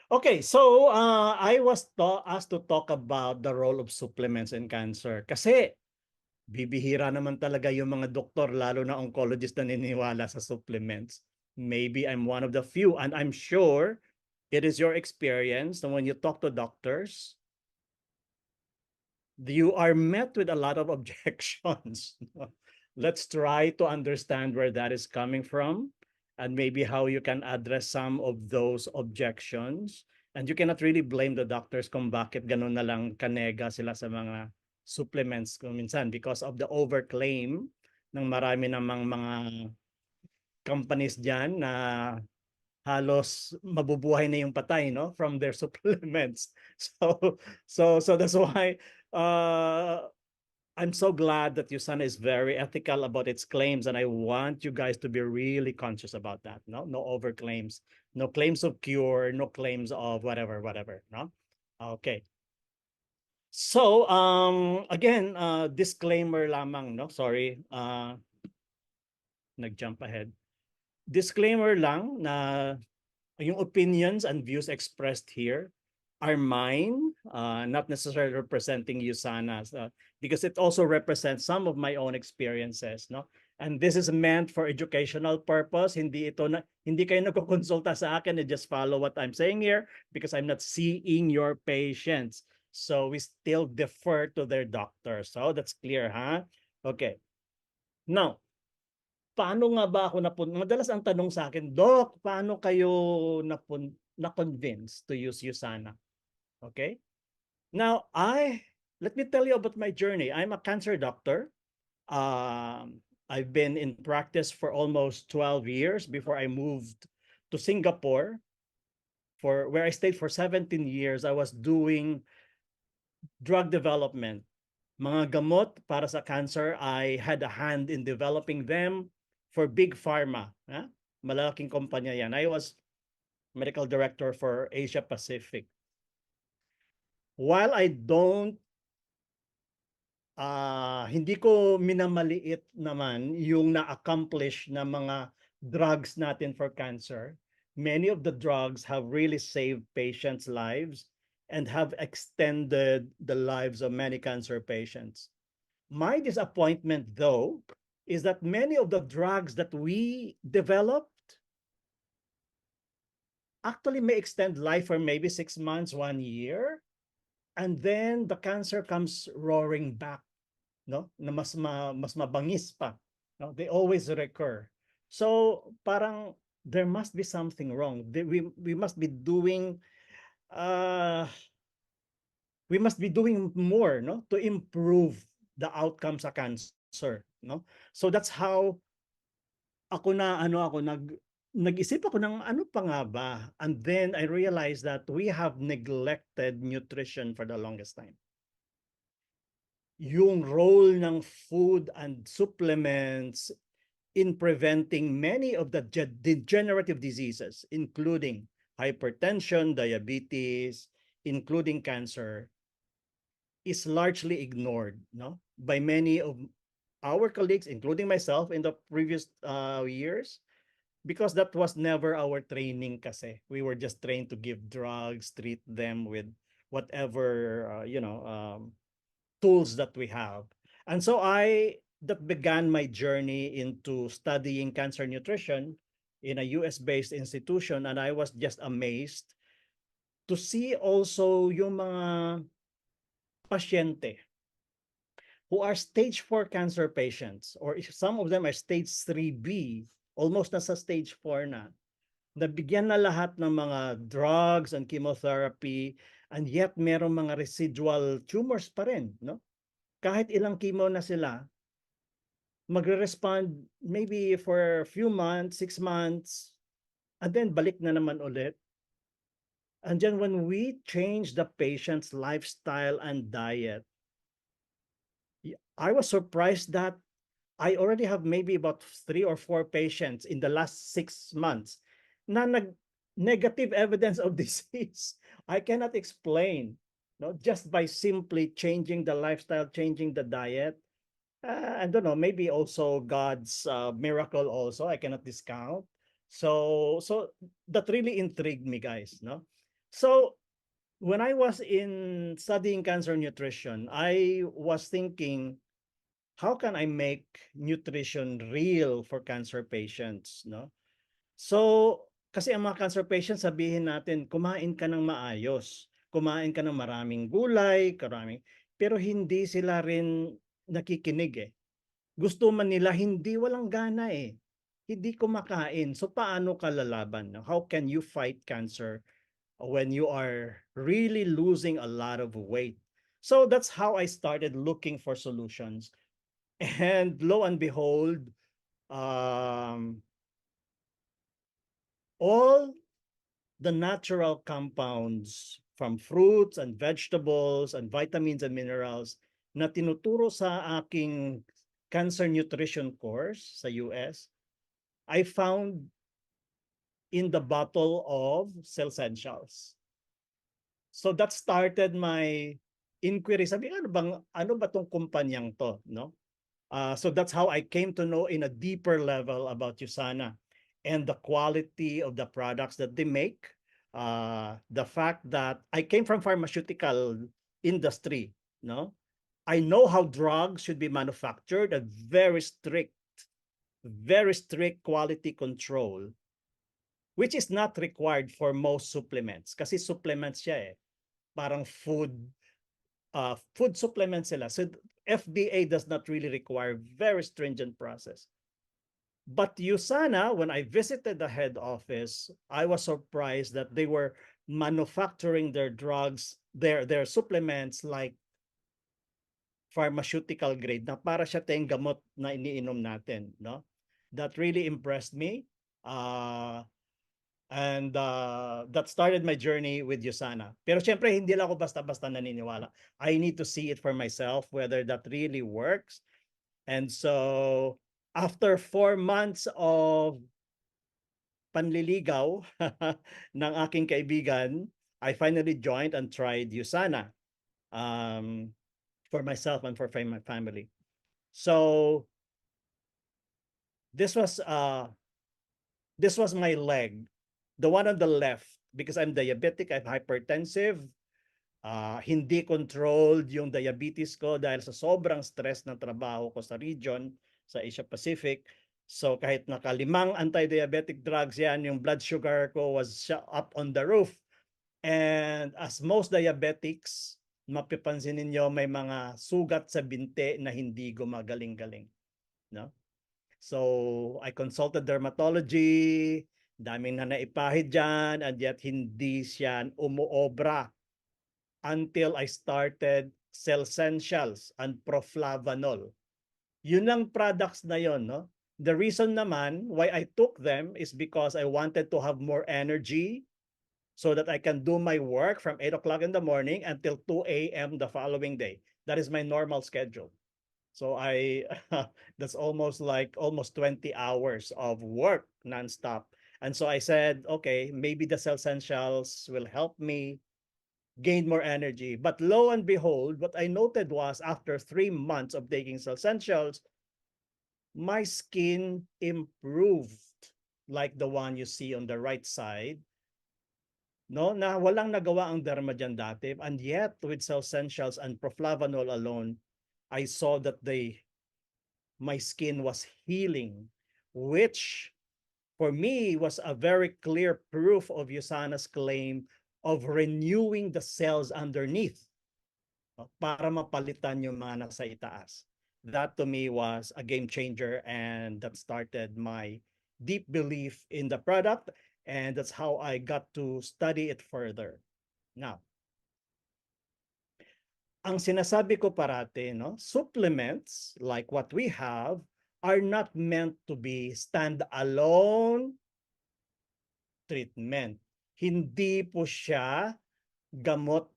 Okay, so I was asked to talk about the role of supplements in cancer. Kasi bibihira naman talaga yung mga doktor, lalo na oncologist na naniniwala sa supplements. Maybe I'm one of the few, and I'm sure it is your experience that when you talk to doctors, you are met with a lot of objections. Let's try to understand where that is coming from and maybe how you can address some of those objections. And you cannot really blame the doctors kung bakit ganun na lang kanega sila sa mga supplements kung minsan because of the overclaim ng marami namang mga companies dyan na halos mabubuhay na yung patay, no, from their supplements. So that's why uh I'm so glad that USANA is very ethical about its claims, and I want you guys to be really conscious about that. No over claims, no claims of cure, no claims of whatever, no. Okay. So again, disclaimer lamang, no, sorry, nag-jump ahead. Disclaimer lang na yung opinions and views expressed here are mine, not necessarily representing USANA, because it also represents some of my own experiences, no? And this is meant for educational purpose. Hindi kayo nagkokonsulta sa akin, just follow what I'm saying here because I'm not seeing your patients. So we still defer to their doctor. So that's clear, huh? Okay. Now, paano nga ba ako madalas ang tanong sa akin, Doc, paano kayo na-convince to use USANA? Okay? Now, let me tell you about my journey. I'm a cancer doctor. I've been in practice for almost 12 years before I moved to Singapore, where I stayed for 17 years. I was doing drug development. Mga gamot para sa cancer, I had a hand in developing them for big pharma. Malaking kumpanya yan. I was medical director for Asia Pacific. While I don't, hindi ko minamaliit naman yung na-accomplish na mga drugs natin for cancer. Many of the drugs have really saved patients' lives and have extended the lives of many cancer patients. My disappointment, though, is that many of the drugs that we developed actually may extend life for maybe 6 months, 1 year, and then the cancer comes roaring back, no? Na mas mabangis pa, no? They always recur. So parang there must be something wrong. We must be doing uh we must be doing more, no, to improve the outcomes sa cancer, no? So that's how nag-isip ako ng ano pa nga ba? And then I realized that we have neglected nutrition for the longest time. Yung role ng food and supplements in preventing many of the degenerative diseases, including hypertension, diabetes, including cancer, is largely ignored, no, by many of our colleagues, including myself in the previous years, because that was never our training kasi. We were just trained to give drugs, treat them with whatever, tools that we have. And so that began my journey into studying cancer nutrition in a US-based institution, and I was just amazed to see also yung mga pasyente who are stage 4 cancer patients, or if some of them are stage 3B, almost nasa stage 4 na, nabigyan na lahat ng mga drugs and chemotherapy, and yet merong mga residual tumors pa rin, no? Kahit ilang chemo na sila, magre-respond maybe for a few months, 6 months, and then balik na naman ulit. And then when we change the patient's lifestyle and diet, I was surprised that I already have maybe about 3 or 4 patients in the last 6 months na negative evidence of disease. I cannot explain, no, just by simply changing the lifestyle, changing the diet. I don't know, maybe also God's miracle also, I cannot discount. So that really intrigued me, guys, no? So when I was in studying cancer nutrition, I was thinking, how can I make nutrition real for cancer patients, no? So, kasi ang mga cancer patients, sabihin natin, kumain ka ng maayos, kumain ka ng maraming gulay, karaming, pero hindi sila rin nakikinig eh. Gusto man nila, hindi, walang gana eh. Hindi kumakain. So, paano ka lalaban? No? How can you fight cancer when you are really losing a lot of weight? So, that's how I started looking for solutions. And lo and behold, um, all the natural compounds from fruits and vegetables and vitamins and minerals na tinuturo sa aking cancer nutrition course sa US, I found in the bottle of Essentials. So that started my inquiry. Sabi, ano ba tong kumpanyang to, no? So that's how I came to know in a deeper level about USANA and the quality of the products that they make. The fact that I came from pharmaceutical industry, no? I know how drugs should be manufactured, a very strict quality control, which is not required for most supplements. Kasi supplements siya eh. Parang food supplements sila. So FDA does not really require very stringent process. But USANA, when I visited the head office, I was surprised that they were manufacturing their drugs, their supplements like pharmaceutical grade na para siya tayong gamot na iniinom natin, no? That really impressed me. And that started my journey with USANA. Pero syempre, hindi lang ako basta-basta naniniwala. I need to see it for myself, whether that really works. And so, after 4 months of panliligaw ng aking kaibigan, I finally joined and tried USANA um, for myself and for my family. So, this was uh, this was my leg, the one on the left, because I'm diabetic, I'm hypertensive, hindi controlled yung diabetes ko dahil sa sobrang stress ng trabaho ko sa region, sa Asia Pacific. So kahit nakalimang anti-diabetic drugs yan, yung blood sugar ko was up on the roof. And as most diabetics, mapipansin ninyo may mga sugat sa binte na hindi gumagaling-galing. No? So I consulted dermatology, daming na naipahid dyan, and yet hindi siya umuobra until I started Essentials and Proflavanol. Yun ang products na yon, no? The reason naman why I took them is because I wanted to have more energy so that I can do my work from 8 o'clock in the morning until 2 a.m. the following day. That is my normal schedule. So that's almost 20 hours of work nonstop. And so I said, okay, maybe the Essentials will help me gain more energy. But lo and behold, what I noted was after 3 months of taking Essentials, my skin improved like the one you see on the right side. No, na walang nagawa ang derma dyan dati. And yet, with Essentials and Proflavanol alone, I saw that my skin was healing, which for me was a very clear proof of USANA's claim of renewing the cells underneath para mapalitan yung mga nasa itaas. That to me was a game changer, and that started my deep belief in the product, and that's how I got to study it further. Now, ang sinasabi ko parati, no, supplements like what we have are not meant to be stand-alone treatment. Hindi po siya gamot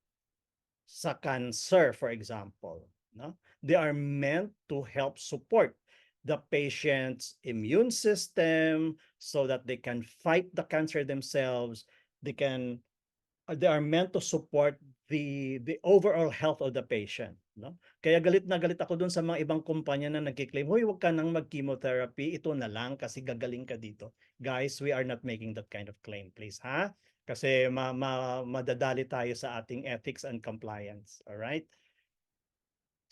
sa cancer, for example. No? They are meant to help support the patient's immune system so that they can fight the cancer themselves. They are meant to support the overall health of the patient, no? Kaya galit na galit ako dun sa mga ibang kumpanya na nagki-claim, "Hoy, wag ka nang mag-chemotherapy, ito na lang kasi gagaling ka dito." Guys, we are not making that kind of claim, please, ha? Kasi madadali tayo sa ating ethics and compliance. All right?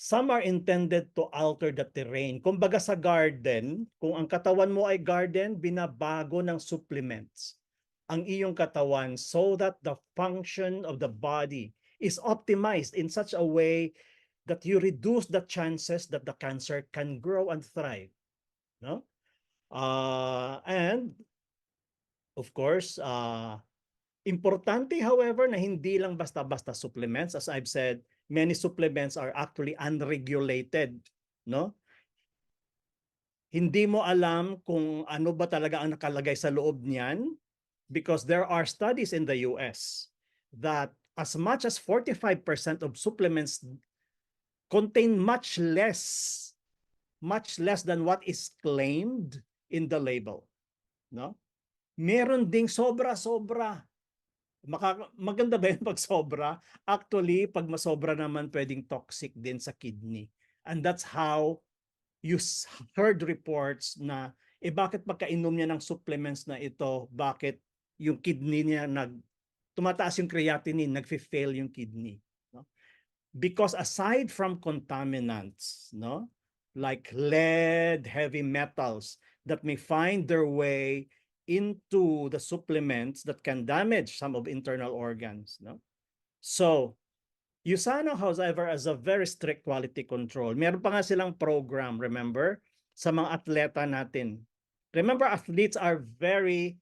Some are intended to alter the terrain. Kumbaga sa garden, kung ang katawan mo ay garden, binabago ng supplements ang iyong katawan so that the function of the body is optimized in such a way that you reduce the chances that the cancer can grow and thrive. No? And of course, importante however na hindi lang basta-basta supplements. As I've said, many supplements are actually unregulated, no? Hindi mo alam kung ano ba talaga ang nakalagay sa loob niyan because there are studies in the US that as much as 45% of supplements contain much less than what is claimed in the label, no? Meron ding sobra-sobra. Maganda ba yun pag sobra? Actually, pag masobra naman, pwedeng toxic din sa kidney. And that's how you heard reports na, bakit pagkainom niya ng supplements na ito, bakit yung kidney niya tumataas yung creatinine, nagfi-fail yung kidney. No? Because aside from contaminants, no, like lead, heavy metals that may find their way into the supplements that can damage some of internal organs, no? So, USANA, however, has a very strict quality control. Meron pa nga silang program, remember, sa mga atleta natin. Remember, athletes are very,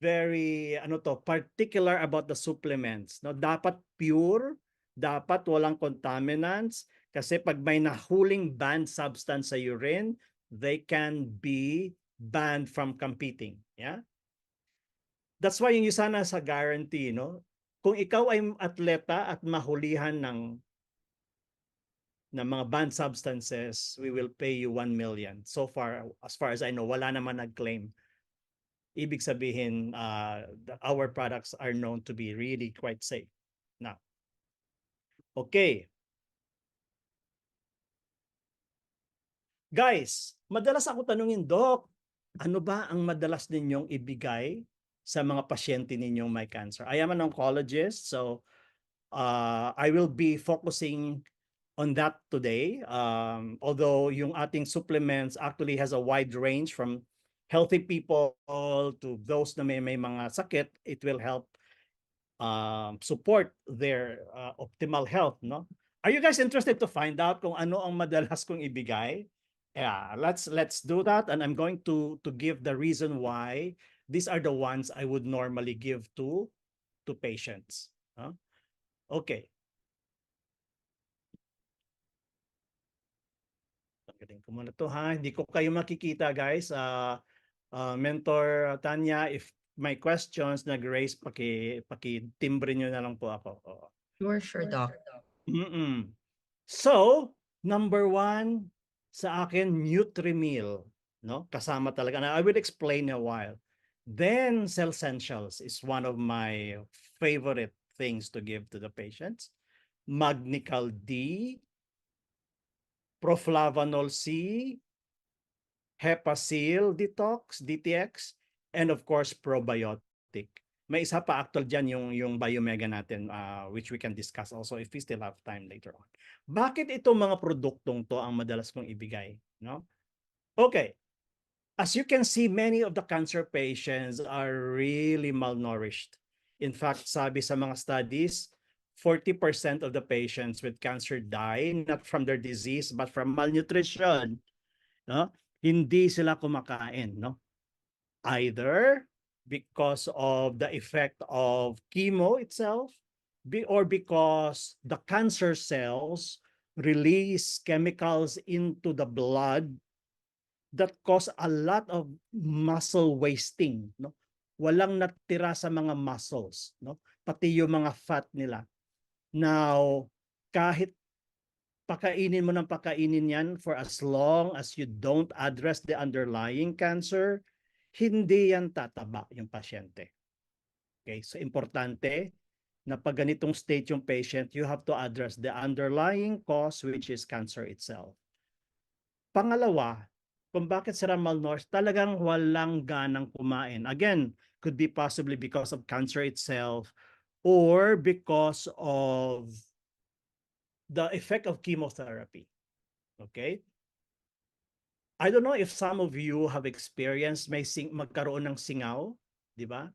very, particular about the supplements. No? Dapat pure, dapat walang contaminants, kasi pag may nahuling banned substance sa urine, they can be banned from competing. Yeah? That's why yung sana sa guarantee, no? Kung ikaw ay atleta at mahulihan ng mga banned substances, we will pay you 1 million. So far, as far as I know, wala naman nag-claim. Ibig sabihin, our products are known to be really quite safe. Now, okay. Guys, madalas ako tanungin, Doc, ano ba ang madalas ninyong ibigay sa mga pasyente ninyong may cancer? I am an oncologist, so I will be focusing on that today. Although yung ating supplements actually has a wide range from healthy people to those na may mga sakit, it will help support their optimal health, no? Are you guys interested to find out kung ano ang madalas kong ibigay? Yeah, let's do that, and I'm going to give the reason why these are the ones I would normally give to patients. Huh? Okay. Tanggalin ko muna to ha. Hindi ko kayo makikita guys. Mentor Tanya, if may questions nag-raise, paki-timbre nyo na lang po ako. Sure, Doc. Mm-mm. So, number one sa akin, Nutri-Meal. No? Kasama talaga. And I will explain in a while. Then, Cell Essentials is one of my favorite things to give to the patients. Magnical D, Proflavanol C, Hepasil Detox, DTX, and of course, probiotic. May isa pa actual dyan yung Biomega natin, which we can discuss also if we still have time later on. Bakit itong mga produktong to ang madalas kong ibigay? No? Okay. As you can see, many of the cancer patients are really malnourished. In fact, sabi sa mga studies, 40% of the patients with cancer die not from their disease but from malnutrition. No? Hindi sila kumakain, no? Either because of the effect of chemo itself, or because the cancer cells release chemicals into the blood that cause a lot of muscle wasting, no? Walang natira sa mga muscles, no? Pati yung mga fat nila. Now, kahit pakainin mo ng pakainin yan for as long as you don't address the underlying cancer, hindi yan tataba yung pasyente. Okay, so importante na pag ganitong state yung patient, you have to address the underlying cause, which is cancer itself. Pangalawa, kung bakit sila malnourished, talagang walang ganang kumain. Again, could be possibly because of cancer itself or because of the effect of chemotherapy. Okay? I don't know if some of you have experienced magkaroon ng singaw, di ba?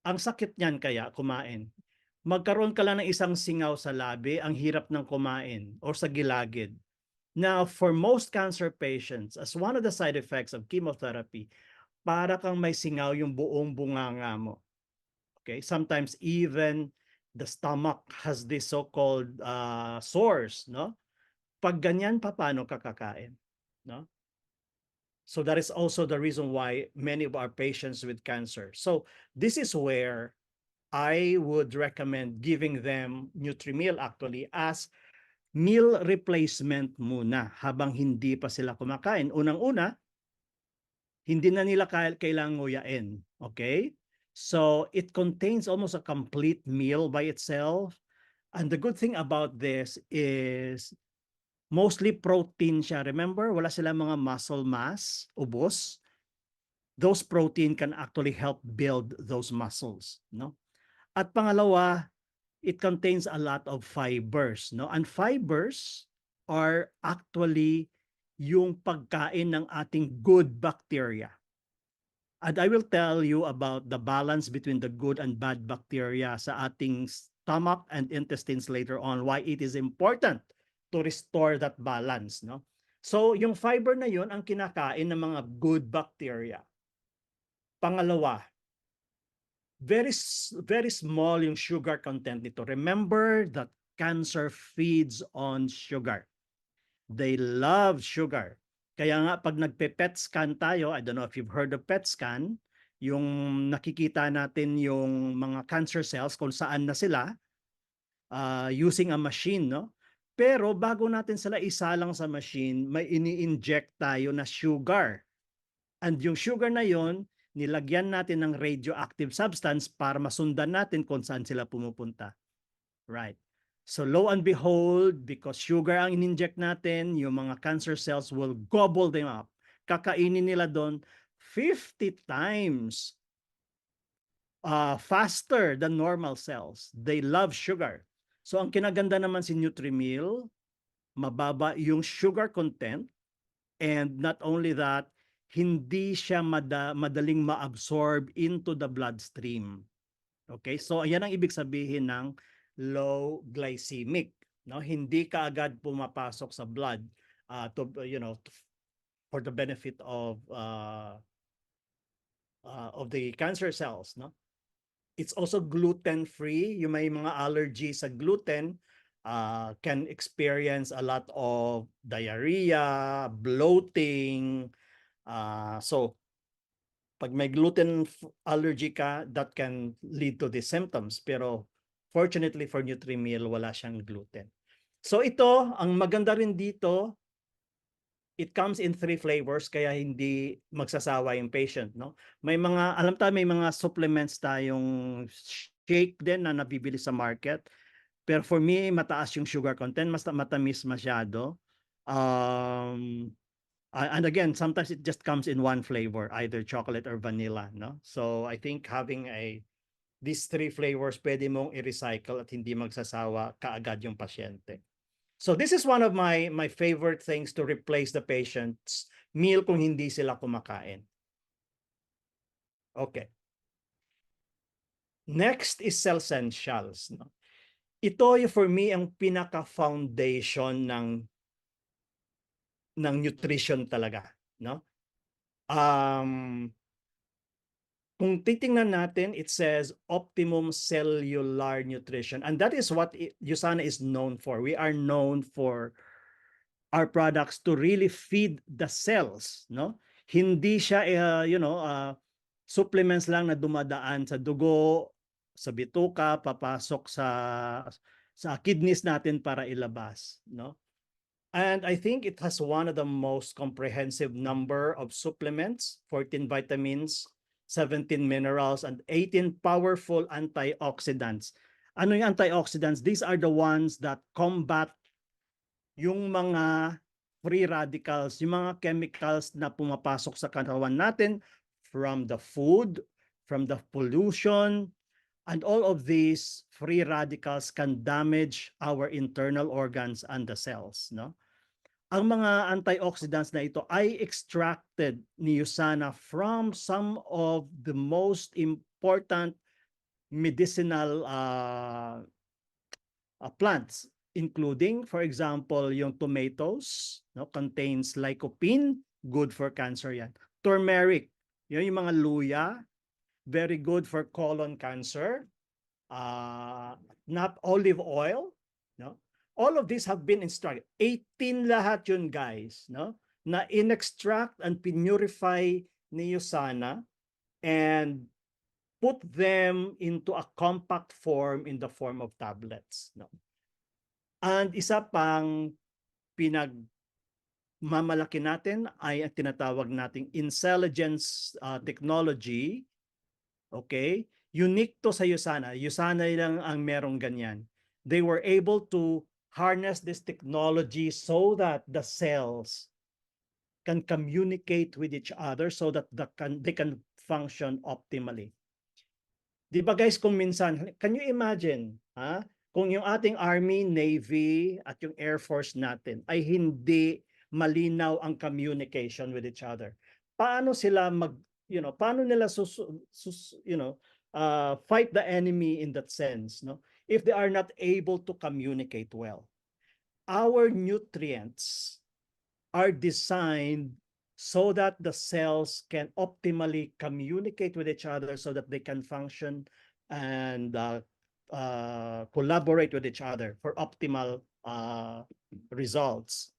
Ang sakit niyan kaya kumain. Magkaroon ka lang ng isang singaw sa labi, ang hirap ng kumain or sa gilagid. Now, for most cancer patients, as one of the side effects of chemotherapy, para kang may singaw yung buong bunganga mo. Okay? Sometimes even the stomach has this so-called sores, no? Pag ganyan, paano ka kakain? No? So that is also the reason why many of our patients with cancer. So this is where I would recommend giving them Nutrimil actually as meal replacement muna habang hindi pa sila kumakain. Unang-una, hindi na nila kailangang nguyain. Okay? So it contains almost a complete meal by itself. And the good thing about this is mostly protein siya. Remember, wala silang mga muscle mass, ubos. Those protein can actually help build those muscles, no? At pangalawa, it contains a lot of fibers, no? And fibers are actually yung pagkain ng ating good bacteria. And I will tell you about the balance between the good and bad bacteria sa ating stomach and intestines later on, why it is important to restore that balance, no? So, yung fiber na yun ang kinakain ng mga good bacteria. Pangalawa, very small yung sugar content nito. Remember that cancer feeds on sugar. They love sugar. Kaya nga pag nagpe-PET scan tayo, I don't know if you've heard of PET scan, yung nakikita natin yung mga cancer cells kung saan na sila using a machine, no? Pero bago natin sila isalang sa machine, may ini-inject tayo na sugar. And yung sugar na yon, nilagyan natin ng radioactive substance para masundan natin kung saan sila pumupunta. Right. So lo and behold, because sugar ang in-inject natin, yung mga cancer cells will gobble them up. Kakainin nila doon 50 times faster than normal cells. They love sugar. So ang kinaganda naman si Nutrimil, mababa yung sugar content, and not only that, hindi siya madaling ma-absorb into the bloodstream. Okay? So ayan ang ibig sabihin ng low glycemic, no? Hindi kaagad pumapasok sa blood for the benefit of the cancer cells, no? It's also gluten-free. Yung may mga allergy sa gluten can experience a lot of diarrhea, bloating. So, pag may gluten allergy ka, that can lead to these symptoms. Pero fortunately for Nutrimil, wala siyang gluten. So ito, ang maganda rin dito, it comes in 3 flavors kaya hindi magsasawa yung patient, no? May mga may mga supplements tayong shake din na nabibili sa market. Pero for me, mataas yung sugar content, mas matamis masyado. And again, sometimes it just comes in one flavor, either chocolate or vanilla, no? So I think having these 3 flavors, pwede mong i-recycle at hindi magsasawa kaagad yung pasyente. So this is one of my favorite things to replace the patient's meal kung hindi sila kumakain. Okay. Next is Cellsentials, no? Ito for me ang pinaka-foundation ng nutrition talaga, no? Kung titingnan natin, it says optimum cellular nutrition. And that is what USANA is known for. We are known for our products to really feed the cells, no? Hindi siya supplements lang na dumadaan sa dugo, sa bituka, papasok sa kidneys natin para ilabas, no? And I think it has one of the most comprehensive number of supplements, 14 vitamins, 17 minerals, and 18 powerful antioxidants. Ano yung antioxidants? These are the ones that combat yung mga free radicals, yung mga chemicals na pumapasok sa katawan natin from the food, from the pollution, and all of these free radicals can damage our internal organs and the cells, no? Ang mga antioxidants na ito ay extracted ni USANA from some of the most important medicinal plants, including, for example, yung tomatoes, no, contains lycopene, good for cancer yan. Turmeric, yun yung mga luya, very good for colon cancer. Not olive oil, no? All of these have been instructed. 18 lahat yun, guys, no? Na in-extract and purify ni USANA and put them into a compact form in the form of tablets, no? And isa pang pinagmamalaki natin ay ang tinatawag nating intelligence technology. Okay? Unique to sa USANA. USANA lang ang merong ganyan. They were able to harness this technology so that the cells can communicate with each other so that they can function optimally. Di ba guys, kung minsan, can you imagine, ha? Kung yung ating Army, Navy, at yung Air Force natin ay hindi malinaw ang communication with each other. Paano sila paano nila fight the enemy in that sense, no? If they are not able to communicate well. Our nutrients are designed so that the cells can optimally communicate with each other so that they can function and collaborate with each other for optimal results.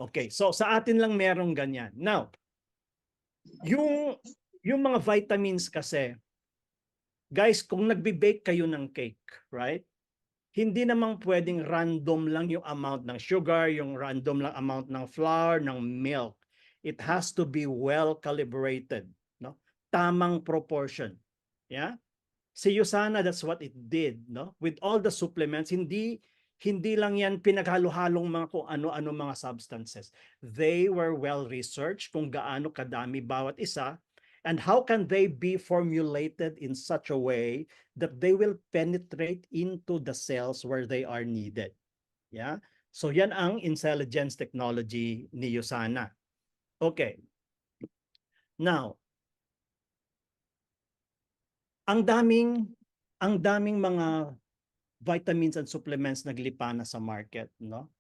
Okay, so sa atin lang merong ganyan. Now, yung mga vitamins kasi, guys, kung nagbe-bake kayo ng cake, right? Hindi namang pwedeng random lang yung amount ng sugar, yung random lang amount ng flour, ng milk. It has to be well calibrated, no? Tamang proportion. Yeah? Si USANA, that's what it did, no? With all the supplements, hindi lang yan pinaghalo-halong mga kung ano-ano mga substances. They were well researched kung gaano kadami bawat isa and how can they be formulated in such a way that they will penetrate into the cells where they are needed. Yeah? So yan ang intelligence technology ni USANA. Okay. Now, ang daming mga vitamins and supplements naglipa na sa market, no?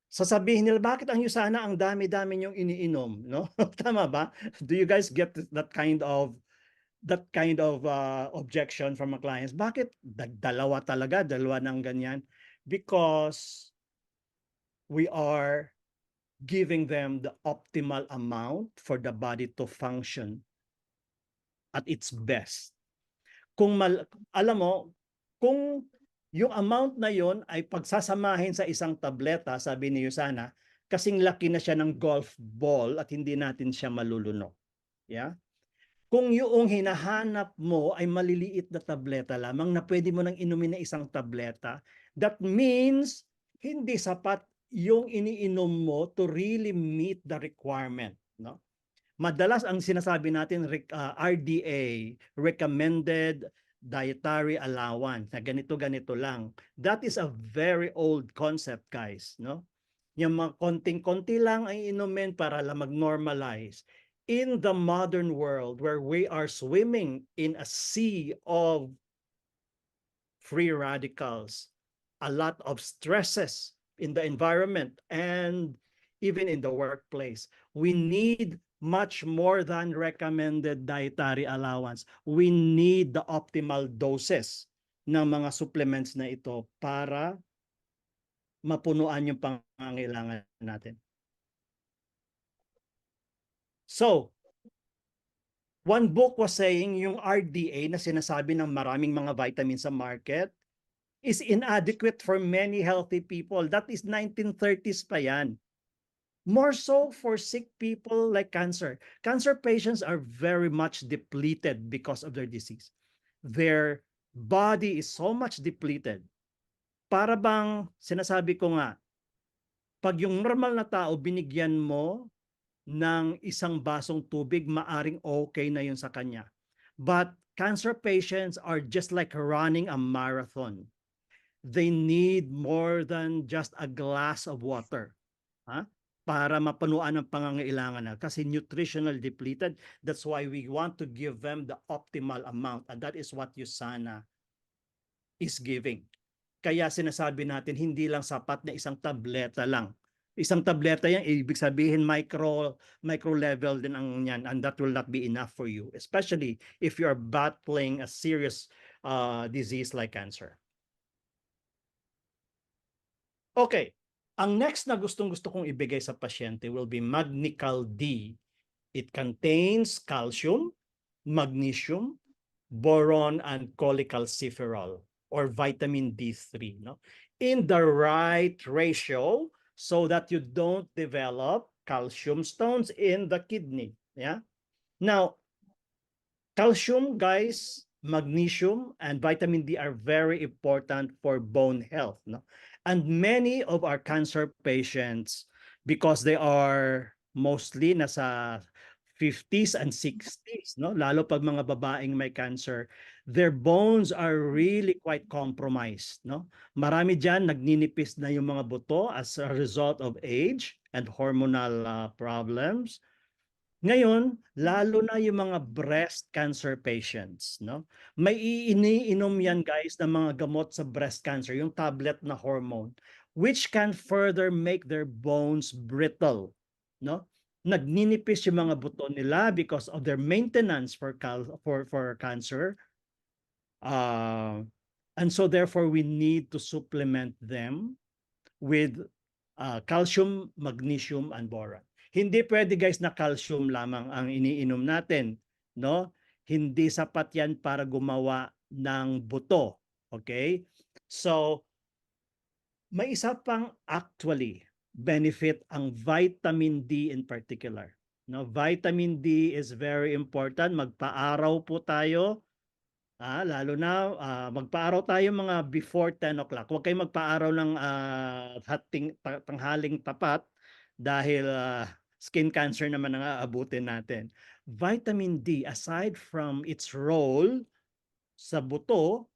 Sasabihin nila, bakit ang USANA ang dami-dami niyong iniinom, no? Tama ba? Do you guys get that kind of objection from my clients? Bakit dalawa ng ganyan? Because we are giving them the optimal amount for the body to function at its best. Alam mo, kung yung amount na yon ay pagsasamahin sa isang tableta, sabi ni USANA, kasing laki na siya ng golf ball at hindi natin siya malulunok. Yeah? Kung yung hinahanap mo ay maliliit na tableta lamang na pwede mo nang inumin na isang tableta, that means hindi sapat yung iniinom mo to really meet the requirement, no? Madalas ang sinasabi natin RDA, recommended dietary allowance, na ganito lang. That is a very old concept, guys, no? Yung mga konting-konti lang ay inumin para lang mag-normalize. In the modern world where we are swimming in a sea of free radicals, a lot of stresses in the environment and even in the workplace, we need much more than recommended dietary allowance. We need the optimal doses ng mga supplements na ito para mapunuan yung pangangailangan natin. So, one book was saying yung RDA na sinasabi ng maraming mga vitamins sa market is inadequate for many healthy people. That is 1930s pa yan. More so for sick people like cancer. Cancer patients are very much depleted because of their disease. Their body is so much depleted. Para bang, sinasabi ko nga, pag yung normal na tao binigyan mo ng isang basong tubig, maaring okay na yun sa kanya. But cancer patients are just like running a marathon. They need more than just a glass of water, ha? Para mapunuan ang pangangailangan na kasi nutritional depleted. That's why we want to give them the optimal amount, and that is what USANA is giving. Kaya sinasabi natin hindi lang sapat na isang tableta lang. Isang tableta yan, ibig sabihin micro level din ang yan, and that will not be enough for you, especially if you are battling a serious disease like cancer. Okay, ang next na gustong-gusto kong ibigay sa pasyente will be Magnical D. It contains calcium, magnesium, boron, and cholecalciferol or vitamin D3, no? In the right ratio so that you don't develop calcium stones in the kidney. Yeah. Now, calcium, guys, magnesium, and vitamin D are very important for bone health. No? And many of our cancer patients, because they are mostly nasa 50s and 60s, no? Lalo pag mga babaeng may cancer, their bones are really quite compromised. No? Marami dyan, nagninipis na yung mga buto as a result of age and hormonal problems. Ngayon, lalo na yung mga breast cancer patients, no? May iniinom yan guys ng mga gamot sa breast cancer, yung tablet na hormone, which can further make their bones brittle, no? Nagninipis yung mga buto nila because of their maintenance for cancer. And so therefore we need to supplement them with calcium, magnesium, and boron. Hindi pwede guys na calcium lamang ang iniinom natin, no? Hindi sapat yan para gumawa ng buto. Okay? So, may isa pang actually benefit ang vitamin D in particular. No, vitamin D is very important. Magpa-araw po tayo. Lalo na magpa-araw tayo mga before 10 o'clock. Huwag kayong magpa-araw ng tanghaling tapat dahil skin cancer naman ang aabutin natin. Vitamin D, aside from its role sa buto,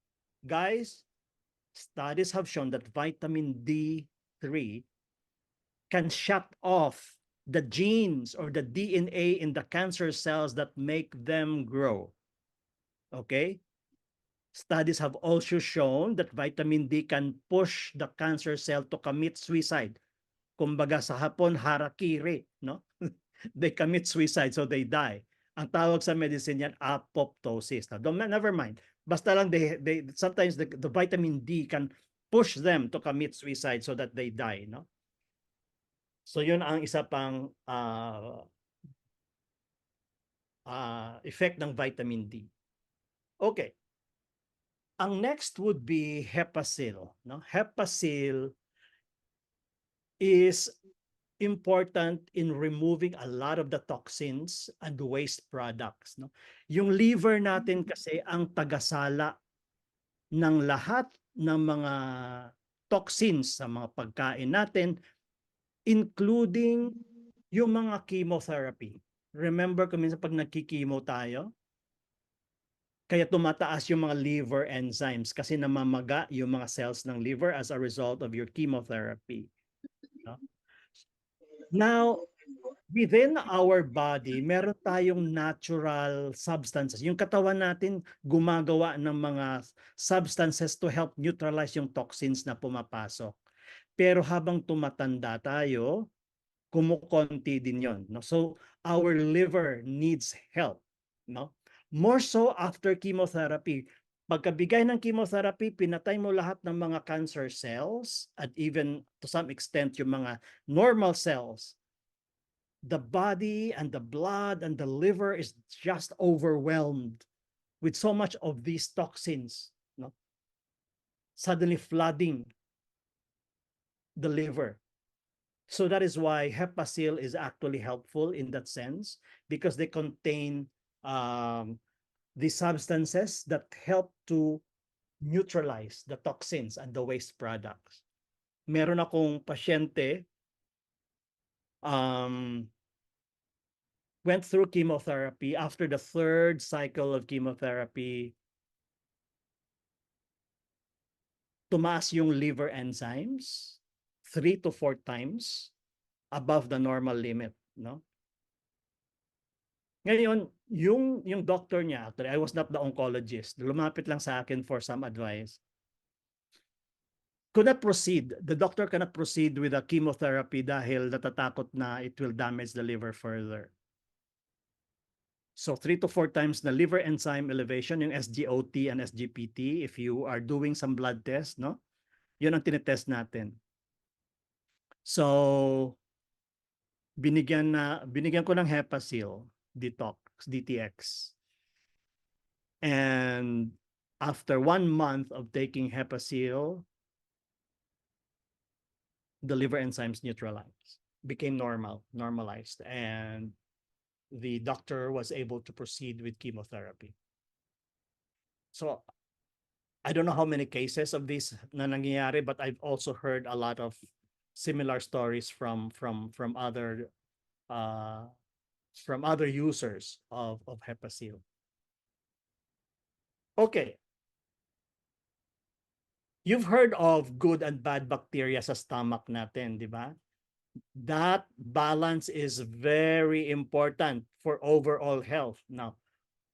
guys, studies have shown that vitamin D3 can shut off the genes or the DNA in the cancer cells that make them grow. Okay? Studies have also shown that vitamin D can push the cancer cell to commit suicide. Kumbaga sa Hapon, harakiri, no? They commit suicide, so they die. Ang tawag sa medicine yan, apoptosis. Now, never mind. Basta lang, sometimes the vitamin D can push them to commit suicide so that they die, no? So yun ang isa pang effect ng vitamin D. Okay. Ang next would be Hepasil. No? Hepasil is important in removing a lot of the toxins and waste products. No? Yung liver natin kasi ang tagasala ng lahat ng mga toxins sa mga pagkain natin, including yung mga chemotherapy. Remember kung minsan pag nagkikimo tayo, kaya tumataas yung mga liver enzymes kasi namamaga yung mga cells ng liver as a result of your chemotherapy. No? Now, within our body, meron tayong natural substances. Yung katawan natin gumagawa ng mga substances to help neutralize yung toxins na pumapasok. Pero habang tumatanda tayo, kumukonti din yon. No? So, our liver needs help. No? More so after chemotherapy. Pagkabigay ng chemotherapy, pinatay mo lahat ng mga cancer cells at even to some extent yung mga normal cells. The body and the blood and the liver is just overwhelmed with so much of these toxins, no? Suddenly flooding the liver. So that is why Hepasil is actually helpful in that sense because they contain the substances that help to neutralize the toxins and the waste products. Meron akong pasyente went through chemotherapy. After the third cycle of chemotherapy, tumaas yung liver enzymes 3 to 4 times above the normal limit, no? Ngayon, yung doctor niya, actually, I was not the oncologist. Lumapit lang sa akin for some advice. Could not proceed. The doctor cannot proceed with the chemotherapy dahil natatakot na it will damage the liver further. So 3 to 4 times the liver enzyme elevation, yung SGOT and SGPT, if you are doing some blood test, no? Yun ang tinetest natin. So, binigyan ko ng Hepasil detox, DTX. And after 1 month of taking Hepasil, the liver enzymes neutralized, became normalized, and the doctor was able to proceed with chemotherapy. So I don't know how many cases of this na nangyayari, but I've also heard a lot of similar stories from other users of Hepasil. Okay. You've heard of good and bad bacteria sa stomach natin, di ba? That balance is very important for overall health. Now,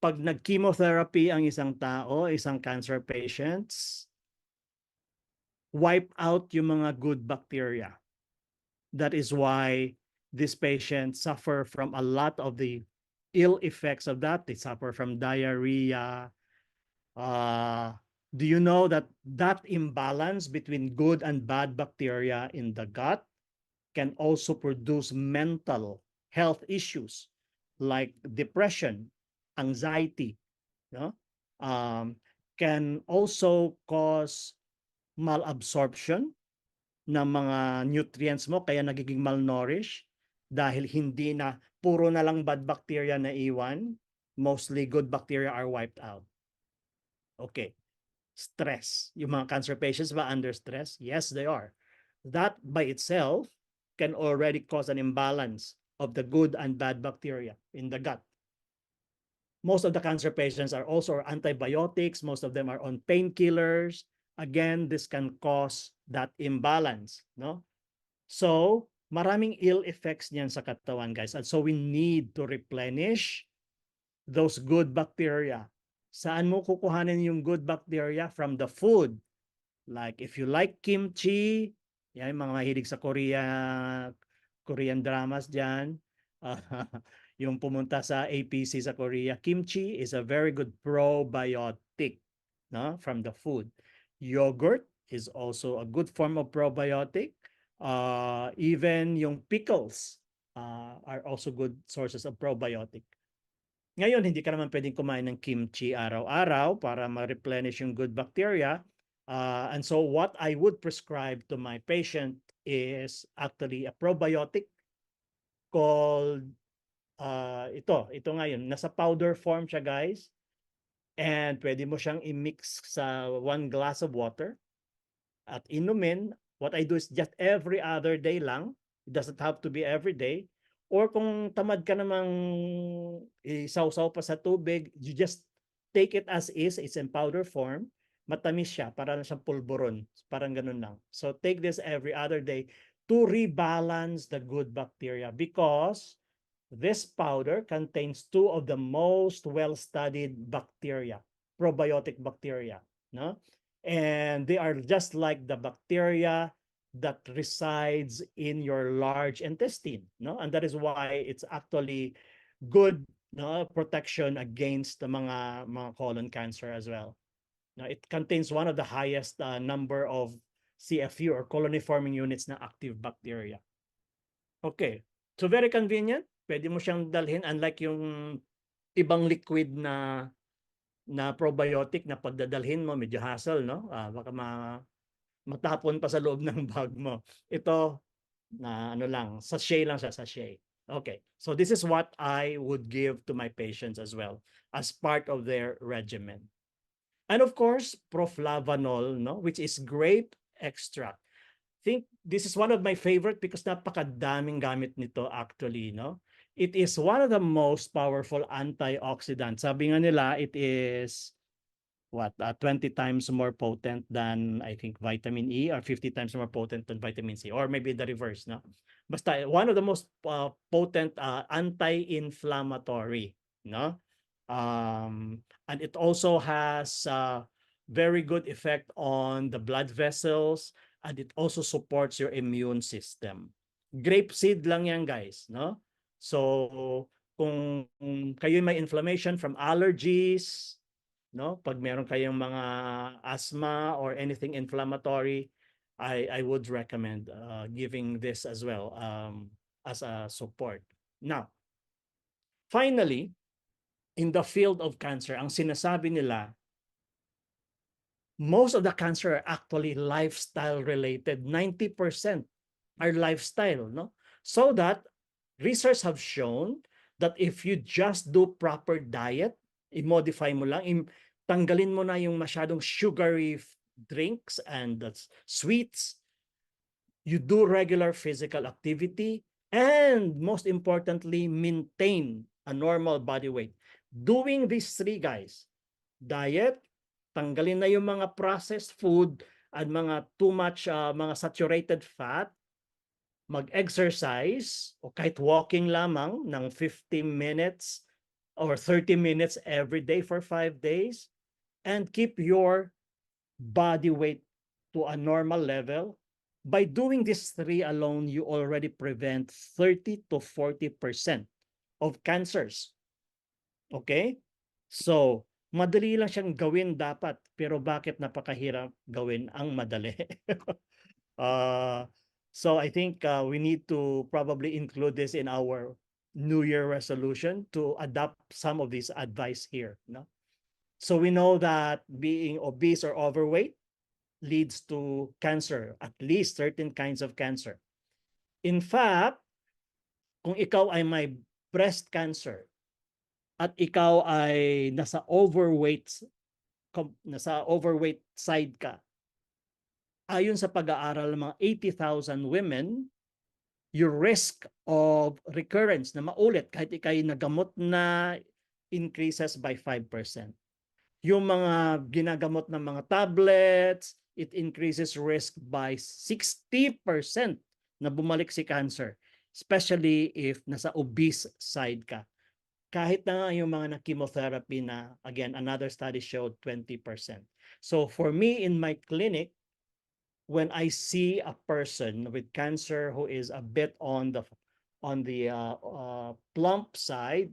pag nag-chemotherapy ang isang tao, isang cancer patients, wipe out yung mga good bacteria. That is why these patients suffer from a lot of the ill effects of that. They suffer from diarrhea. Do you know that imbalance between good and bad bacteria in the gut can also produce mental health issues like depression, anxiety, no? Can also cause malabsorption ng mga nutrients mo, kaya nagiging malnourished dahil hindi na puro na lang bad bacteria na iwan, mostly good bacteria are wiped out. Okay. Stress. Yung mga cancer patients ba under stress? Yes, they are. That by itself can already cause an imbalance of the good and bad bacteria in the gut. Most of the cancer patients are also on antibiotics. Most of them are on painkillers. Again, this can cause that imbalance, no? So, maraming ill effects niyan sa katawan, guys. And so we need to replenish those good bacteria. Saan mo kukuhanin yung good bacteria? From the food. Like if you like kimchi, yan yung mga mahilig sa Korean dramas dyan. Yung pumunta sa APC sa Korea, kimchi is a very good probiotic, no, from the food. Yogurt is also a good form of probiotic. Even yung pickles are also good sources of probiotic. Ngayon, hindi ka naman pwedeng kumain ng kimchi araw-araw para ma-replenish yung good bacteria. And so what I would prescribe to my patient is actually a probiotic called ito ngayon. Nasa powder form siya, guys. And pwede mo siyang i-mix sa 1 glass of water at inumin. What I do is just every other day lang. It doesn't have to be every day. Or kung tamad ka namang isaw-saw pa sa tubig, you just take it as is. It's in powder form. Matamis siya, para siyang pulburon. Parang ganun lang. So take this every other day to rebalance the good bacteria, because this powder contains 2 of the most well-studied bacteria, probiotic bacteria, no? And they are just like the bacteria that resides in your large intestine, no? And that is why it's actually good, no, protection against the mga colon cancer as well. Now, it contains one of the highest number of CFU or colony forming units na active bacteria. Okay, so very convenient. Pwede mo siyang dalhin, unlike yung ibang liquid na probiotic na pagdadalhin mo, medyo hassle, no? Baka matapon pa sa loob ng bag mo. Ito, na ano lang, sachet lang siya, sachet. Okay, so this is what I would give to my patients as well as part of their regimen. And of course, proflavanol, no, which is grape extract. I think this is one of my favorite because napakadaming gamit nito actually, no? It is one of the most powerful antioxidants. Sabi nga nila, it is what 20 times more potent than I think vitamin E, or 50 times more potent than vitamin C, or maybe the reverse, no? Basta one of the most potent anti-inflammatory, no? And it also has very good effect on the blood vessels, and it also supports your immune system. Grape seed lang yan, guys, no? So kung kayo may inflammation from allergies, no? Pag meron kayong mga asthma or anything inflammatory, I would recommend giving this as well as a support. Now, finally, in the field of cancer, ang sinasabi nila, most of the cancer are actually lifestyle related. 90% are lifestyle, no? So that research have shown that if you just do proper diet, i-modify mo lang, tanggalin mo na yung masyadong sugary drinks and sweets, you do regular physical activity, and most importantly, maintain a normal body weight. Doing these three, guys, diet, tanggalin na yung mga processed food at mga too much mga saturated fat, mag-exercise o kahit walking lamang ng 15 minutes or 30 minutes every day for 5 days, and keep your body weight to a normal level. By doing these three alone, you already prevent 30 to 40% of cancers. Okay? So, madali lang siyang gawin dapat, pero bakit napakahirap gawin ang madali? So I think we need to probably include this in our New Year resolution to adopt some of these advice here. No? So we know that being obese or overweight leads to cancer, at least certain kinds of cancer. In fact, kung ikaw ay may breast cancer at ikaw ay nasa overweight side ka, ayon sa pag-aaral ng mga 80,000 women, your risk of recurrence na maulit kahit ikay nagamot na increases by 5%. Yung mga ginagamot ng mga tablets, it increases risk by 60% na bumalik si cancer, especially if nasa obese side ka. Kahit na yung mga na-chemotherapy na, again, another study showed 20%. So for me in my clinic, when I see a person with cancer who is a bit on the plump side,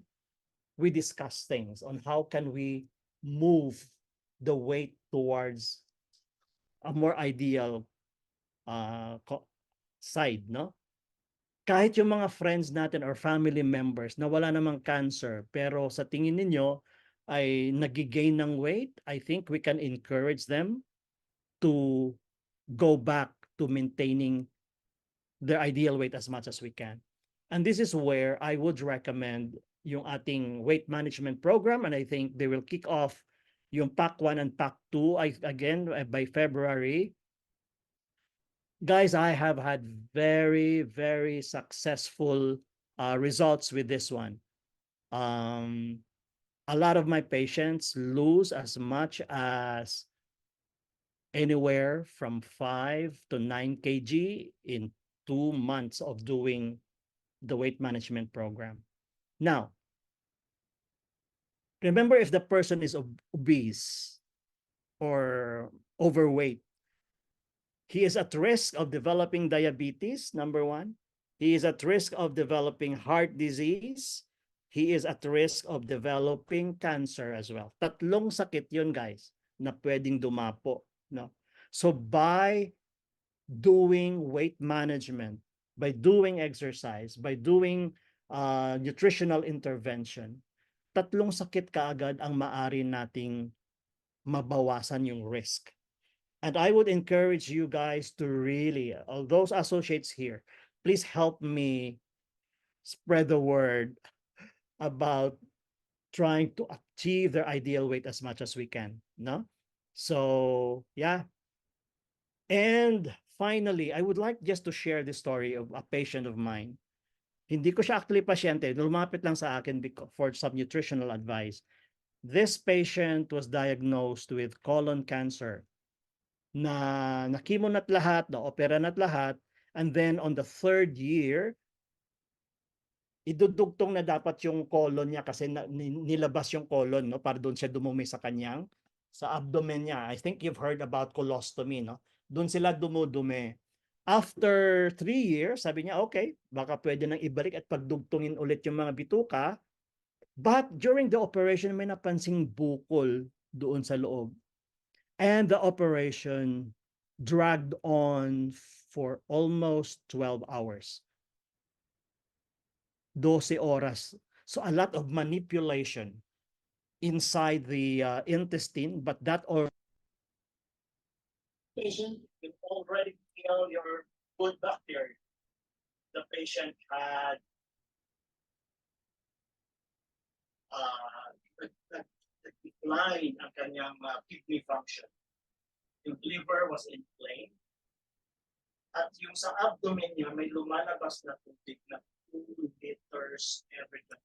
we discuss things on how can we move the weight towards a more ideal side, no? Kahit yung mga friends natin or family members na wala namang cancer, pero sa tingin ninyo ay nagigain ng weight, I think we can encourage them to go back to maintaining their ideal weight as much as we can. And this is where I would recommend yung ating weight management program, and I think they will kick off yung Pack 1 and Pack 2 again by February. Guys, I have had very, very successful results with this one. A lot of my patients lose as much as anywhere from 5 to 9 kg in 2 months of doing the weight management program. Now, remember, if the person is obese or overweight, he is at risk of developing diabetes, number 1. He is at risk of developing heart disease. He is at risk of developing cancer as well. Tatlong sakit yun, guys, na pwedeng dumapo. No? So by doing weight management, by doing exercise, by doing nutritional intervention, tatlong sakit kaagad ang maaari nating mabawasan yung risk. And I would encourage you guys to really, all those associates here, please help me spread the word about trying to achieve their ideal weight as much as we can. No? So, yeah. And finally, I would like just to share the story of a patient of mine. Hindi ko siya actually pasyente, lumapit lang sa akin for some nutritional advice. This patient was diagnosed with colon cancer na nakimo na't lahat, na-opera na't lahat, and then on the 3rd year, idudugtong na dapat yung colon niya kasi nilabas yung colon, no, para doon siya dumumi sa kanyang sa abdomen niya. I think you've heard about colostomy, no? Doon sila dumudumi. After 3 years, sabi niya, okay, baka pwede nang ibalik at pagdugtungin ulit yung mga bituka. But during the operation, may napansing bukol doon sa loob. And the operation dragged on for almost 12 hours. 12 oras. So a lot of manipulation inside the intestine, but that patient can already feel your good bacteria. The patient had decline ang kanyang kidney function. Yung liver was inflamed. At yung sa abdomen niya, may lumalabas na tubig na 2 liters every 25.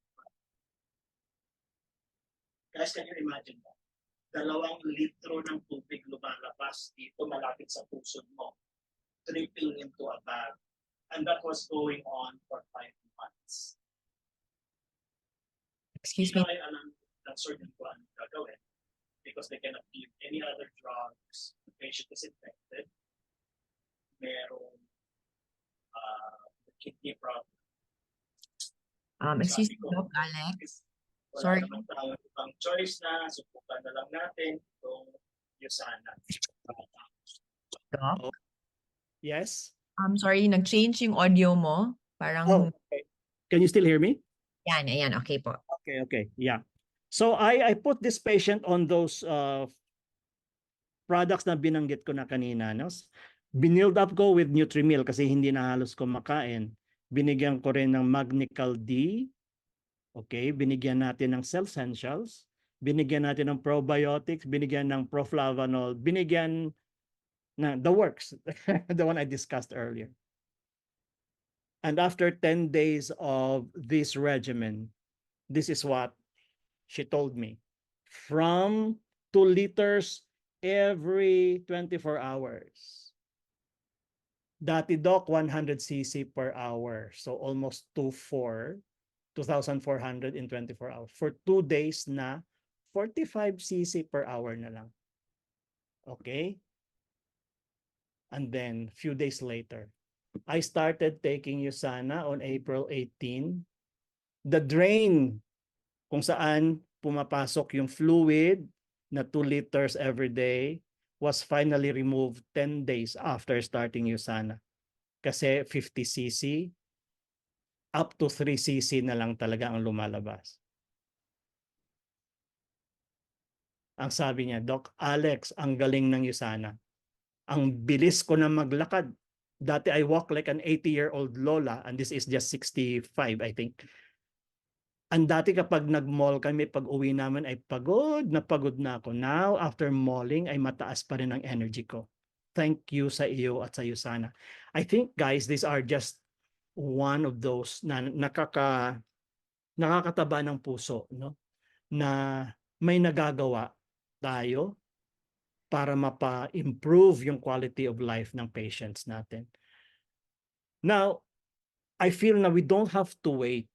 Guys, can you imagine that? 2 litro ng tubig lumalabas dito malapit sa puso mo, dripping into a bag. And that was going on for 5 months. Excuse me. Hindi na alam ng surgeon ko ano gagawin because they cannot give any other drugs. The patient is infected. Merong kidney problem. Excuse me, Doc Alex. Wala Sorry. naman tayo ibang choice na, subukan na lang natin itong Yusana. Doc. Yes? I'm sorry, nag-change yung audio mo. Parang, okay. Can you still hear me? yan, ayan, okay po. Okay, yeah. So I put this patient on those products na binanggit ko na kanina. No? Binild up ko with Nutrimil kasi hindi na halos kumakain. Binigyan ko rin ng Magnical D. Okay, binigyan natin ng Cell Essentials. Binigyan natin ng probiotics. Binigyan ng proflavanol. Binigyan na the works, the one I discussed earlier. And after 10 days of this regimen, this is what she told me. From 2 liters every 24 hours. Dati doc, 100 cc per hour. So almost 2,400 in 24 hours. For 2 days na 45 cc per hour na lang. Okay? And then few days later, I started taking Usana on April 18. The drain kung saan pumapasok yung fluid na 2 liters every day was finally removed 10 days after starting Usana. Kasi 50 cc up to 3 cc na lang talaga ang lumalabas. Ang sabi niya, Doc Alex, ang galing ng Usana. Ang bilis ko na maglakad. Dati I walk like an 80-year-old lola and this is just 65, I think. Ang dati kapag nag-mall kami, pag uwi namin ay pagod na ako. Now, after malling, ay mataas pa rin ang energy ko. Thank you sa iyo at sa iyo sana. I think, guys, these are just one of those na nakakataba ng puso, no? Na may nagagawa tayo para mapa-improve yung quality of life ng patients natin. Now, I feel na we don't have to wait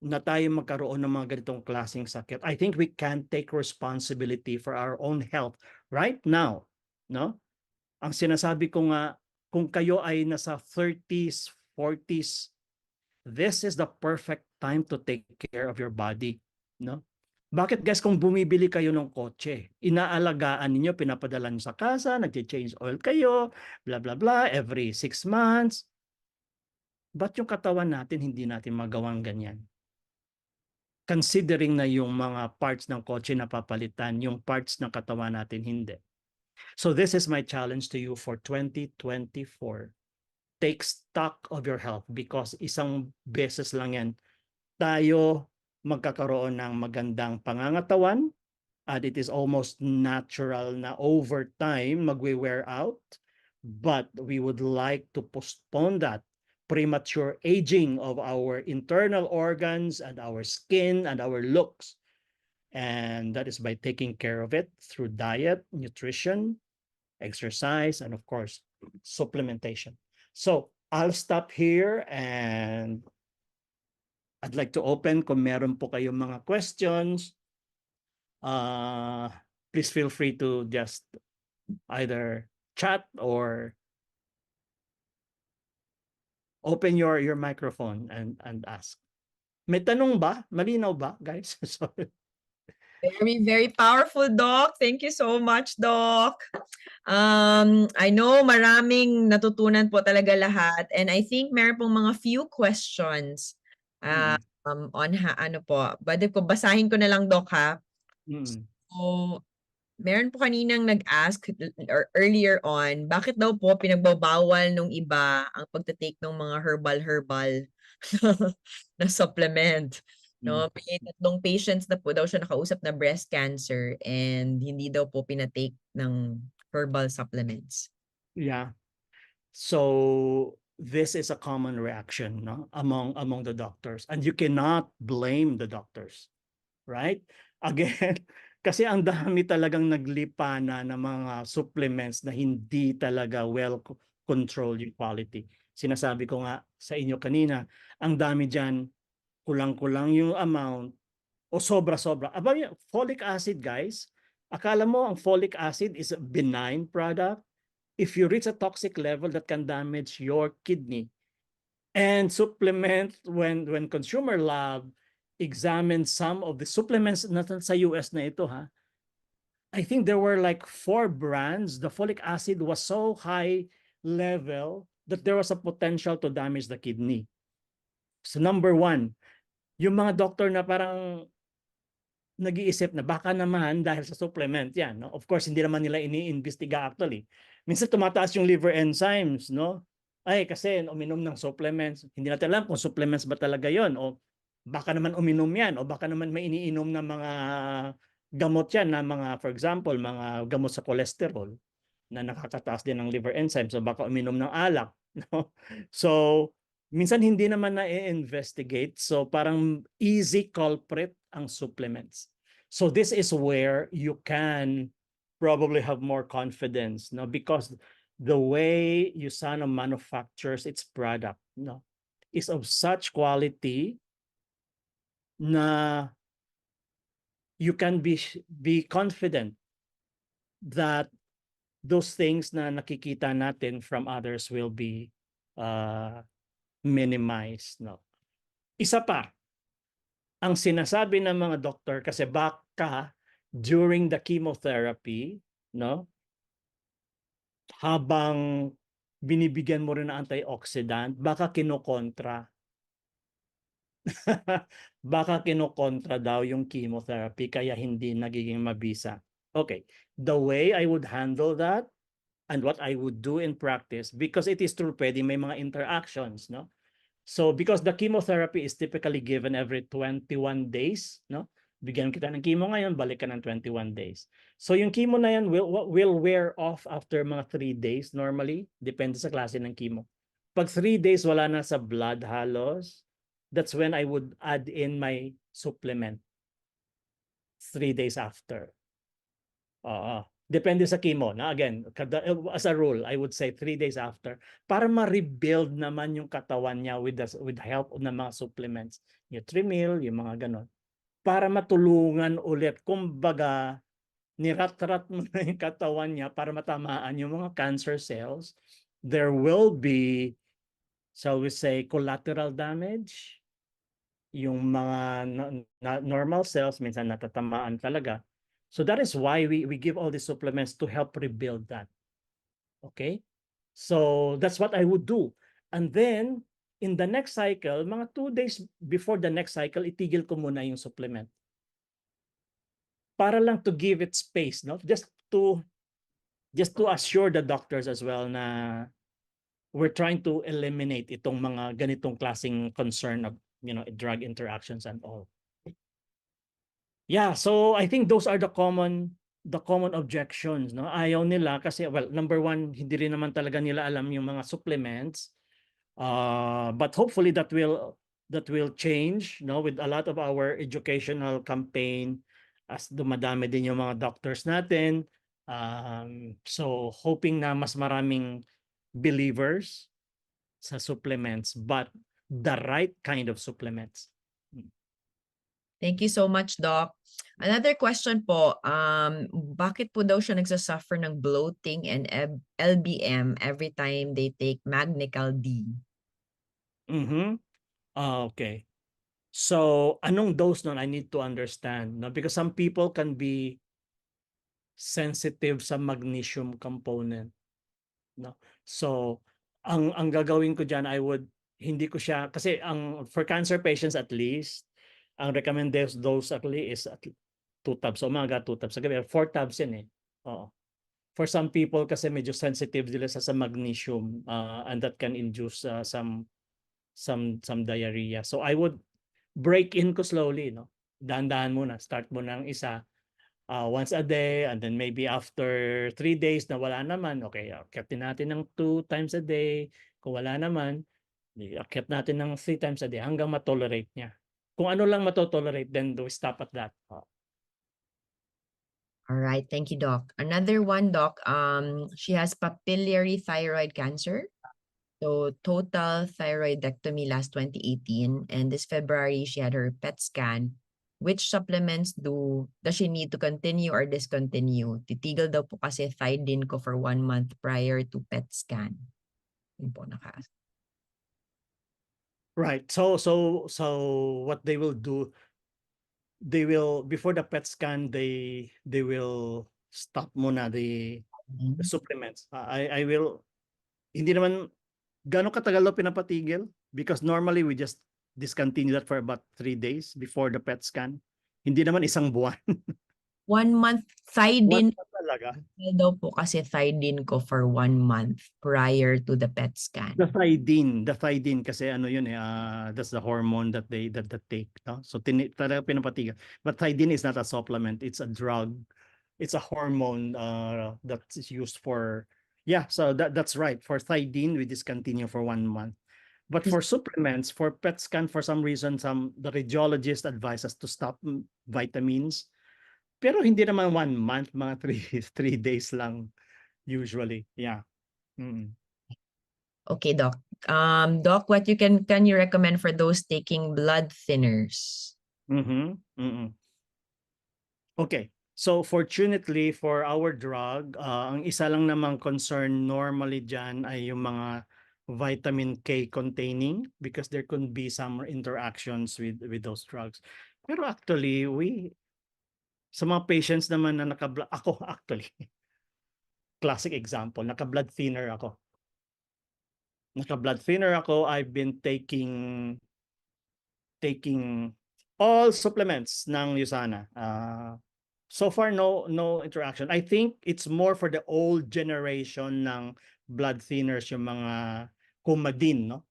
na tayo magkaroon ng mga ganitong klaseng sakit. I think we can take responsibility for our own health right now, no? Ang sinasabi ko nga, kung kayo ay nasa 30s, 40s, this is the perfect time to take care of your body, no? Bakit guys kung bumibili kayo ng kotse, inaalagaan ninyo, pinapadala nyo sa casa, nag-change oil kayo, blah blah blah, every 6 months. Ba't yung katawan natin hindi natin magawang ganyan? Considering na yung mga parts ng kotse napapalitan, yung parts ng katawan natin hindi. So this is my challenge to you for 2024. Take stock of your health because isang beses lang yan tayo magkakaroon ng magandang pangangatawan at it is almost natural na over time magwe-wear out, but we would like to postpone that premature aging of our internal organs and our skin and our looks. And that is by taking care of it through diet, nutrition, exercise, and of course, supplementation. So I'll stop here and I'd like to open kung meron po kayong mga questions. Please feel free to just either chat or open your microphone and ask. May tanong ba? Malinaw ba, guys? Sorry. Very, very powerful, Doc. Thank you so much, Doc. I know maraming natutunan po talaga lahat, and I think meron pong mga few questions Mm, on ano po. Pwede ko basahin ko na lang, Doc, ha? mm. So, meron po kaninang nag-ask or earlier on, bakit daw po pinagbabawal nung iba ang pagte-take ng mga herbal na supplement. Mm. No, may tatlong patients na po daw siya nakausap na breast cancer and hindi daw po pina-take ng herbal supplements. Yeah. So this is a common reaction, no, among the doctors, and you cannot blame the doctors, right? Again, kasi ang dami talagang naglipana ng mga supplements na hindi talaga well controlled yung quality. Sinasabi ko nga sa inyo kanina, ang dami diyan, kulang-kulang yung amount o sobra-sobra. Aba, folic acid, guys, akala mo ang folic acid is a benign product? If you reach a toxic level, that can damage your kidney. And supplement, when Consumer Lab examined some of the supplements na sa US na ito, ha, I think there were like 4 brands. The folic acid was so high level that there was a potential to damage the kidney. So number 1, yung mga doctor na parang nag-iisip na baka naman dahil sa supplement yan, no? Of course, hindi naman nila iniimbestiga actually. Minsan tumataas yung liver enzymes, no? Ay, kasi uminom ng supplements. Hindi natin alam kung supplements ba talaga yon, o baka naman uminom yan, o baka naman may iniinom na mga gamot yan, na mga, for example, mga gamot sa cholesterol na nakakataas din ng liver enzymes, so baka uminom ng alak, no? So minsan hindi naman na-investigate, so parang easy culprit ang supplements. So this is where you can probably have more confidence, no, because the way USANA manufactures its product, no, is of such quality na you can be confident that those things na nakikita natin from others will be minimized, no. Isa pa, ang sinasabi ng mga doktor, kasi baka during the chemotherapy, no, habang binibigyan mo rin ng antioxidant, baka kinokontra. Baka kinokontra daw yung chemotherapy kaya hindi nagiging mabisa. Okay, the way I would handle that and what I would do in practice, because it is true, pwede may mga interactions, no? So because the chemotherapy is typically given every 21 days, no? Bigyan kita ng chemo ngayon, balik ka ng 21 days. So yung chemo na yan will wear off after mga 3 days normally, depende sa klase ng chemo. Pag 3 days wala na sa blood halos, that's when I would add in my supplement 3 days after. Depende sa chemo. Na again, as a rule, I would say 3 days after para ma-rebuild naman yung katawan niya with help ng mga supplements. Nutrimil, yung mga ganon. Para matulungan ulit. Kumbaga, nirat-rat mo na yung katawan niya para matamaan yung mga cancer cells. There will be, shall we say, collateral damage. Yung mga normal cells, minsan natatamaan talaga. So that is why we give all these supplements to help rebuild that. Okay? So that's what I would do. And then, in the next cycle, mga 2 days before the next cycle, itigil ko muna yung supplement. Para lang to give it space, no? Just to assure the doctors as well na we're trying to eliminate itong mga ganitong klaseng concern of, drug interactions and all. Yeah, so I think those are the common objections, no? Ayaw nila kasi, well, number 1, hindi rin naman talaga nila alam yung mga supplements. But hopefully that will change, no, with a lot of our educational campaign as dumadami din yung mga doctors natin. So hoping na mas maraming believers sa supplements, but the right kind of supplements. Thank you so much, Doc. Another question po, bakit po daw siya nagsasuffer ng bloating and LBM every time they take Magnical D? Mhm. Okay. So anong dose nun? I need to understand, no? Because some people can be sensitive sa magnesium component, no? So ang gagawin ko diyan, hindi ko siya kasi for cancer patients at least, ang recommended dose actually is at 2 tubs. So umaga 2 tubs sa gabi, 4 tubs yan eh. Oo. For some people kasi medyo sensitive sila sa magnesium, and that can induce some diarrhea. So I would break in ko slowly, no? Dahan-dahan muna. Start mo ng isa, once a day, and then maybe after 3 days na wala naman, okay, akyatin natin ng 2 times a day. Kung wala naman, akyat natin ng 3 times a day hanggang matolerate niya. Kung ano lang matotolerate, then do stop at that. All right, thank you, Doc. Another one, Doc, she has papillary thyroid cancer. So total thyroidectomy last 2018, and this February she had her PET scan. Which supplements does she need to continue or discontinue? Titigil daw po kasi thydin ko for 1 month prior to PET scan. Yun po naka-ask. Right. So what they will do, they will, before the PET scan, they will stop muna the supplements. I will, hindi naman gano'ng katagal daw pinapatigil, because normally we just discontinue that for about 3 days before the PET scan. Hindi naman isang buwan. 1 month Buwan thydin pa talaga. daw po kasi thydin ko for 1 month prior to the PET scan. The thydin kasi ano yun eh, that's the hormone that they take, no? So talaga pinapatigil. But thydin is not a supplement, it's a drug. It's a hormone that is used for, yeah, so that's right. For thydin, we discontinue for 1 month. But for supplements, for PET scan, for some reason, the radiologist advised us to stop vitamins. Pero hindi naman 1 month, mga 3 days lang usually. Yeah. Mm. Okay, Doc. Doc, what can you recommend for those taking blood thinners? Mm-hmm. Mm-hmm. Okay. So fortunately for our drug, ang isa lang namang concern normally dyan ay yung mga vitamin K containing, because there could be some interactions with those drugs. Pero actually, sa mga patients naman na ako actually, classic example, naka-blood thinner ako. I've been taking all supplements ng USANA. So far, no interaction. I think it's more for the old generation ng blood thinners, yung mga Coumadin, no?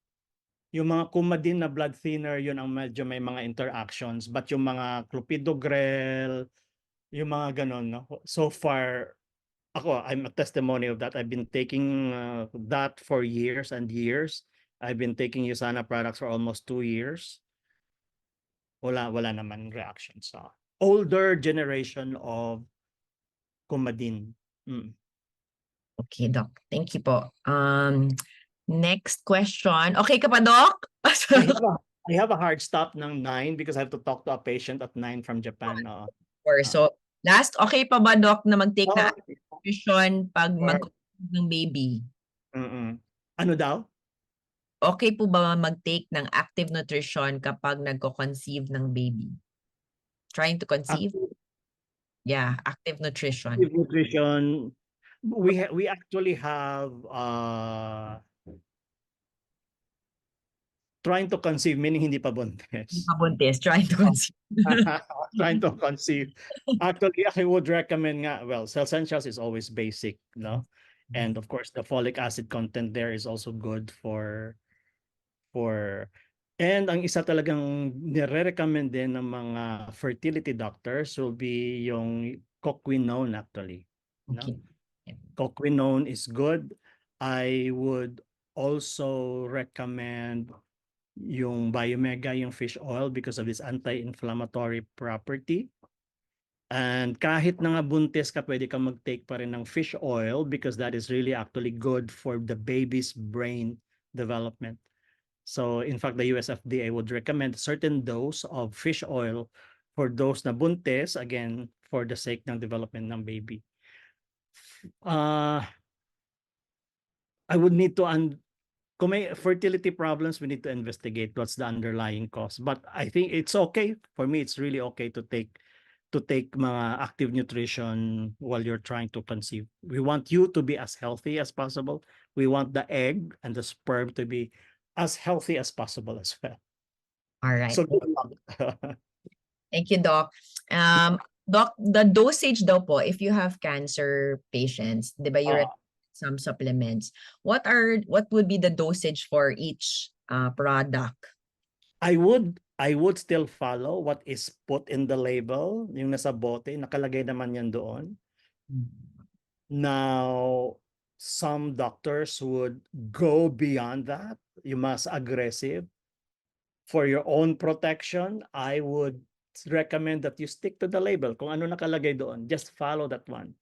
Yung mga Coumadin na blood thinner, yun ang medyo may mga interactions. But yung mga clopidogrel, yung mga ganon, no? So far, I'm a testimony of that. I've been taking that for years and years. I've been taking USANA products for almost 2 years. Wala naman reaction sa older generation of Coumadin. Okay, Doc. Thank you po. Next question. Okay ka pa, Doc? I have a hard stop ng 9 because I have to talk to a patient at 9 from Japan. So, last, okay pa ba, Doc, na mag-take na Okay. nutrition pag Sure. mag-conceive ng baby? Ano daw? Okay po ba mag-take ng active nutrition kapag nagko-conceive ng baby? Trying to conceive? Yeah, active nutrition. Active nutrition. We actually have trying to conceive, meaning hindi pa buntis. Mabuntis, trying to conceive. Trying to conceive. Actually, I would recommend nga, well, Cell Essentials is always basic, no? And of course, the folic acid content there is also good and ang isa talagang nire-recommend din ng mga fertility doctors will be yung coquinone actually, no? Okay. Coquinone is good. I would also recommend yung Biomega, yung fish oil, because of its anti-inflammatory property. And kahit na nga buntis ka, pwede kang mag-take pa rin ng fish oil because that is really actually good for the baby's brain development. So in fact, the US FDA would recommend a certain dose of fish oil for those na buntis, again, for the sake ng development ng baby. I would need to kung may fertility problems, we need to investigate what's the underlying cause. But I think it's okay. For me, it's really okay to take mga active nutrition while you're trying to conceive. We want you to be as healthy as possible. We want the egg and the sperm to be as healthy as possible as well. All right. So good luck. Thank you, Doc. Doc, the dosage daw po, if you have cancer patients, di ba you recommend some supplements, what would be the dosage for each product? I would still follow what is put in the label, yung nasa bote, nakalagay naman yan doon. Now, some doctors would go beyond that. You must aggressive. For your own protection, I would recommend that you stick to the label. Kung ano nakalagay doon, just follow that one.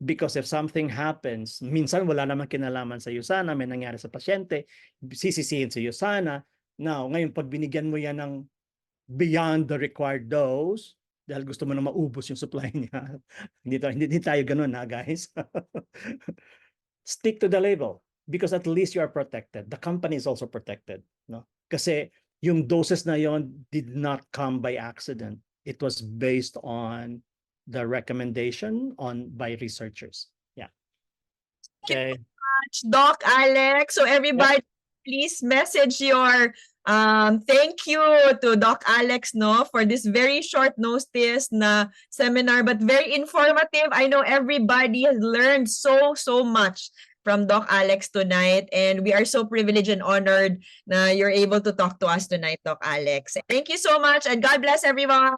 Because if something happens, minsan wala naman kinalaman sa iyo sana, may nangyari sa pasyente, sisisihin sa iyo sana. Now, ngayon pag binigyan mo yan ng beyond the required dose, dahil gusto mo na maubos yung supply niya. hindi tayo ganun ha, guys. Stick to the label because at least you are protected. The company is also protected, no? Kasi yung doses na yon did not come by accident. It was based on the recommendation by researchers. Yeah. Okay. Doc Alex. So everybody, please message your thank you to Doc Alex no for this very short notice na seminar but very informative. I know everybody has learned so much from Doc Alex tonight, and we are so privileged and honored na you're able to talk to us tonight, Doc Alex. Thank you so much, and God bless everyone.